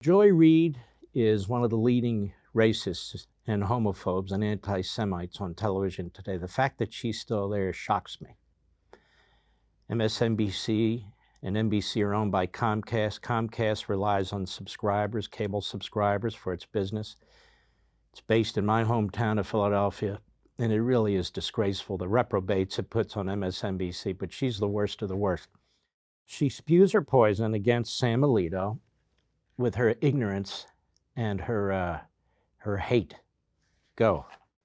Joy Reid is one of the leading racists and homophobes and anti-Semites on television today. The fact that she's still there shocks me. MSNBC and NBC are owned by Comcast. Comcast relies on subscribers, cable subscribers, for its business. It's based in my hometown of Philadelphia, and it really is disgraceful, the reprobates it puts on MSNBC, but she's the worst of the worst. She spews her poison against Sam Alito with her ignorance and her hate. Go.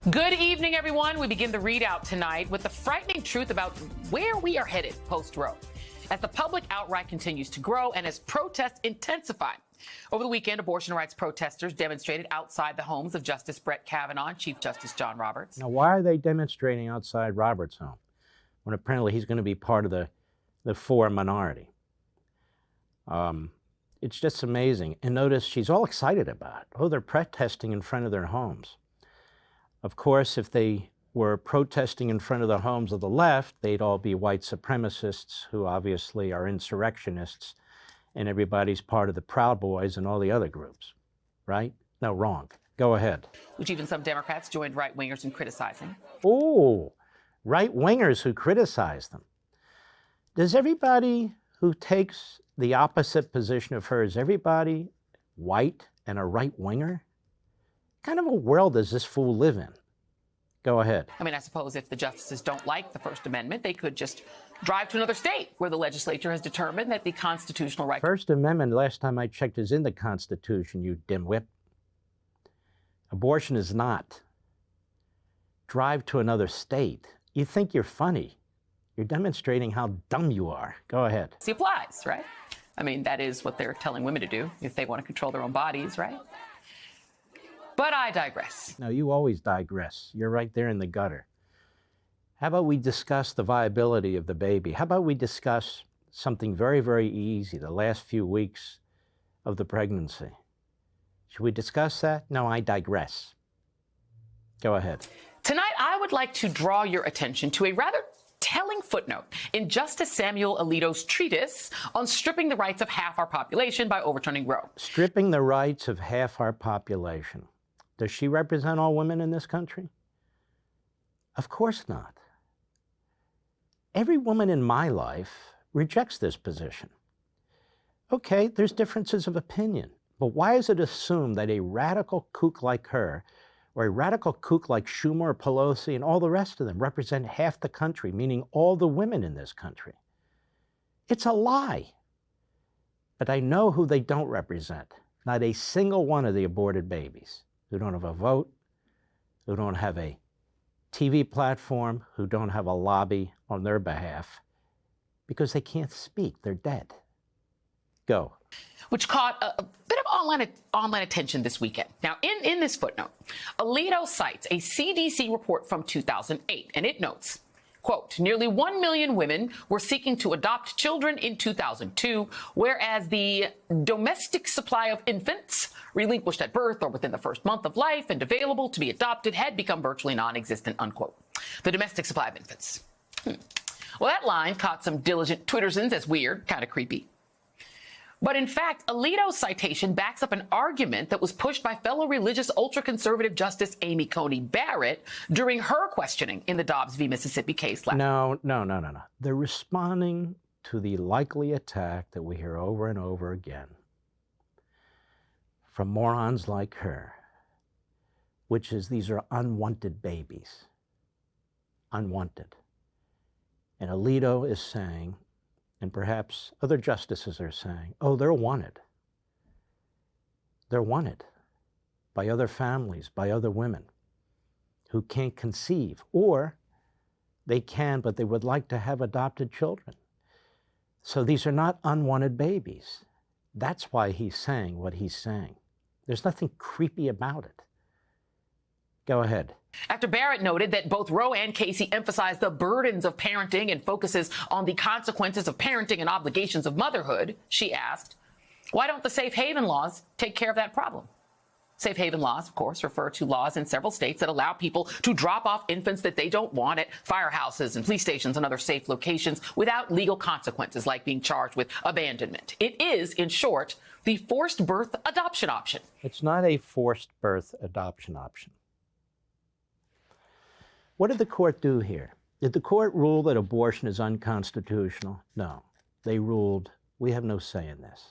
Good evening, everyone. We begin the readout tonight with the frightening truth about where we are headed post-Roe, as the public outright continues to grow and as protests intensify. Over the weekend, abortion rights protesters demonstrated outside the homes of Justice Brett Kavanaugh and Chief Justice John Roberts. Now, why are they demonstrating outside Roberts' home when apparently he's going to be part of the four minority? It's just amazing. And notice she's all excited about it. Oh, they're protesting in front of their homes. Of course, if they were protesting in front of the homes of the left, they'd all be white supremacists who obviously are insurrectionists, and everybody's part of the Proud Boys and all the other groups, right? No, wrong. Go ahead. Which even some Democrats joined right-wingers in criticizing. Oh, right-wingers who criticize them. Does everybody who takes the opposite position of her, is everybody white and a right-winger? What kind of a world does this fool live in? Go ahead. I mean, I suppose if the justices don't like the First Amendment, they could just drive to another state where the legislature has determined that the constitutional right... First Amendment, last time I checked, is in the Constitution, you dimwit. Abortion is not. Drive to another state. You think you're funny. You're demonstrating how dumb you are. Go ahead. It applies, right? I mean, that is what they're telling women to do if they want to control their own bodies, right? But I digress. No, you always digress. You're right there in the gutter. How about we discuss the viability of the baby? How about we discuss something very, very easy, the last few weeks of the pregnancy? Should we discuss that? No, I digress. Go ahead. Tonight, I would like to draw your attention to a rather telling footnote in Justice Samuel Alito's treatise on stripping the rights of half our population by overturning Roe. Stripping the rights of half our population. Does she represent all women in this country? Of course not. Every woman in my life rejects this position. Okay, there's differences of opinion, but why is it assumed that a radical kook like her or a radical kook like Schumer or Pelosi and all the rest of them represent half the country, meaning all the women in this country? It's a lie. But I know who they don't represent. Not a single one of the aborted babies who don't have a vote, who don't have a TV platform, who don't have a lobby on their behalf, because they can't speak. They're dead. Go. Which caught a bit of online attention this weekend. Now, in this footnote, Alito cites a CDC report from 2008, and it notes, quote, nearly 1 million women were seeking to adopt children in 2002, whereas the domestic supply of infants relinquished at birth or within the first month of life and available to be adopted had become virtually non-existent, unquote. The domestic supply of infants. Well, that line caught some diligent Twittersons as weird, kind of creepy. But in fact, Alito's citation backs up an argument that was pushed by fellow religious ultra-conservative Justice Amy Coney Barrett during her questioning in the Dobbs v. Mississippi case last. No. They're responding to the likely attack that we hear over and over again from morons like her, which is these are unwanted babies. Unwanted. And Alito is saying, and perhaps other justices are saying, oh, they're wanted. They're wanted by other families, by other women who can't conceive, or they can, but they would like to have adopted children. So these are not unwanted babies. That's why he's saying what he's saying. There's nothing creepy about it. Go ahead. After Barrett noted that both Roe and Casey emphasize the burdens of parenting and focuses on the consequences of parenting and obligations of motherhood, she asked, why don't the safe haven laws take care of that problem? Safe haven laws, of course, refer to laws in several states that allow people to drop off infants that they don't want at firehouses and police stations and other safe locations without legal consequences, like being charged with abandonment. It is, in short, the forced birth adoption option. It's not a forced birth adoption option. What did the court do here? Did the court rule that abortion is unconstitutional? No. They ruled, we have no say in this.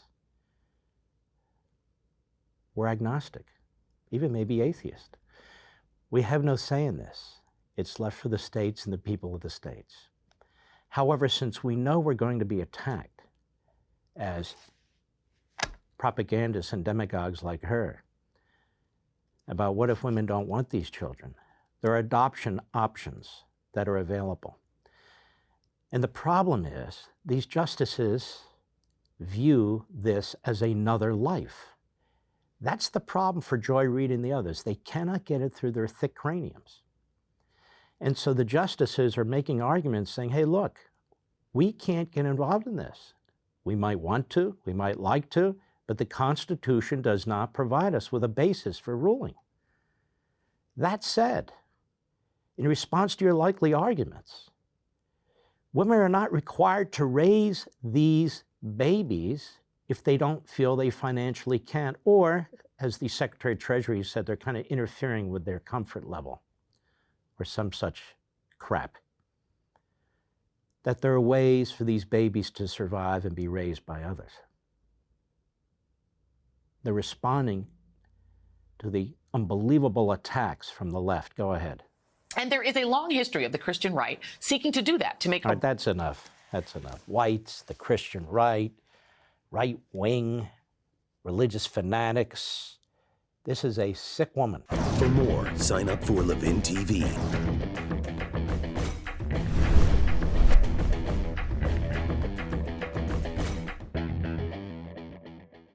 We're agnostic, even maybe atheist. We have no say in this. It's left for the states and the people of the states. However, since we know we're going to be attacked as propagandists and demagogues like her about what if women don't want these children, there are adoption options that are available. And the problem is these justices view this as another life. That's the problem for Joy Reid and the others. They cannot get it through their thick craniums. And so the justices are making arguments saying, hey, look, we can't get involved in this. We might want to, we might like to, but the Constitution does not provide us with a basis for ruling. That said, in response to your likely arguments, women are not required to raise these babies if they don't feel they financially can, or, as the Secretary of Treasury said, they're kind of interfering with their comfort level, or some such crap. That there are ways for these babies to survive and be raised by others. They're responding to the unbelievable attacks from the left. Go ahead. And there is a long history of the Christian right seeking to do that, to make... All right, that's enough. That's enough. Whites, the Christian right, right wing, religious fanatics. This is a sick woman. For more, sign up for LevinTV.